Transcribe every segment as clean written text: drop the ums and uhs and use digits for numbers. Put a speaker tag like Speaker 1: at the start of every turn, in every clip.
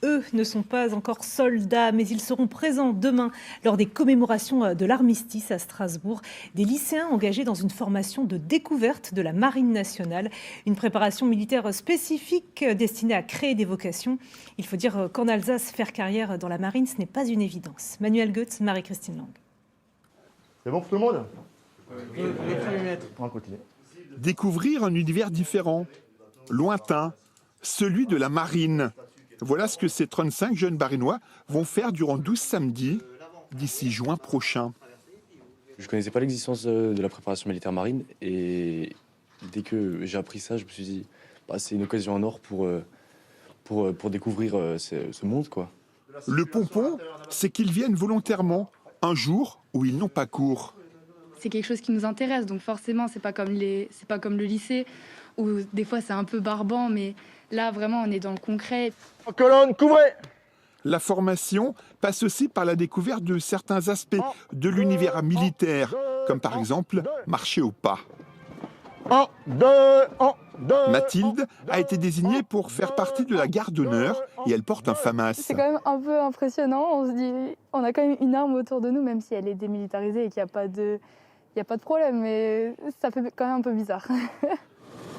Speaker 1: Eux ne sont pas encore soldats, mais ils seront présents demain lors des commémorations de l'armistice à Strasbourg. Des lycéens engagés dans une formation de découverte de la Marine nationale, une préparation militaire spécifique destinée à créer des vocations. Il faut dire qu'en Alsace, faire carrière dans la marine, ce n'est pas une évidence. Manuel Goetz, Marie-Christine Lang.
Speaker 2: C'est bon pour tout le monde? Oui. On va continuer.
Speaker 3: Découvrir un univers différent, lointain, celui de la marine. Voilà ce que ces 35 jeunes Barinois vont faire durant 12 samedis, d'ici juin prochain.
Speaker 4: Je ne connaissais pas l'existence de la préparation militaire marine et dès que j'ai appris ça, je me suis dit c'est une occasion en or pour découvrir ce monde, quoi.
Speaker 3: Le pompon, c'est qu'ils viennent volontairement, un jour où ils n'ont pas cours.
Speaker 5: C'est quelque chose qui nous intéresse, donc forcément, c'est pas comme le lycée, où des fois c'est un peu barbant, mais là, vraiment, on est dans le concret.
Speaker 2: En colonne, couvrez!
Speaker 3: La formation passe aussi par la découverte de certains aspects de l'univers militaire, comme par exemple marcher au pas.
Speaker 2: 1, 2, 1, 2.
Speaker 3: Mathilde a été désignée pour faire partie de la garde d'honneur et elle porte un FAMAS.
Speaker 6: C'est quand même un peu impressionnant. On se dit, on a quand même une arme autour de nous, même si elle est démilitarisée et qu'il n'y a pas de problème, mais ça fait quand même un peu bizarre.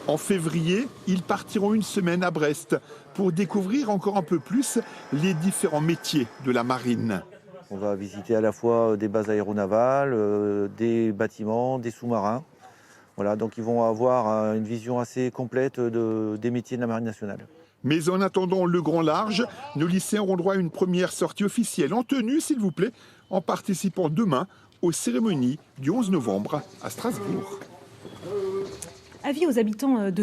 Speaker 3: En février, ils partiront une semaine à Brest pour découvrir encore un peu plus les différents métiers de la marine.
Speaker 7: On va visiter à la fois des bases aéronavales, des bâtiments, des sous-marins. Voilà, donc ils vont avoir une vision assez complète des métiers de la Marine nationale.
Speaker 3: Mais en attendant le grand large, nos lycéens auront droit à une première sortie officielle en tenue, s'il vous plaît, en participant demain aux cérémonies du 11 novembre à Strasbourg.
Speaker 1: Avis aux habitants de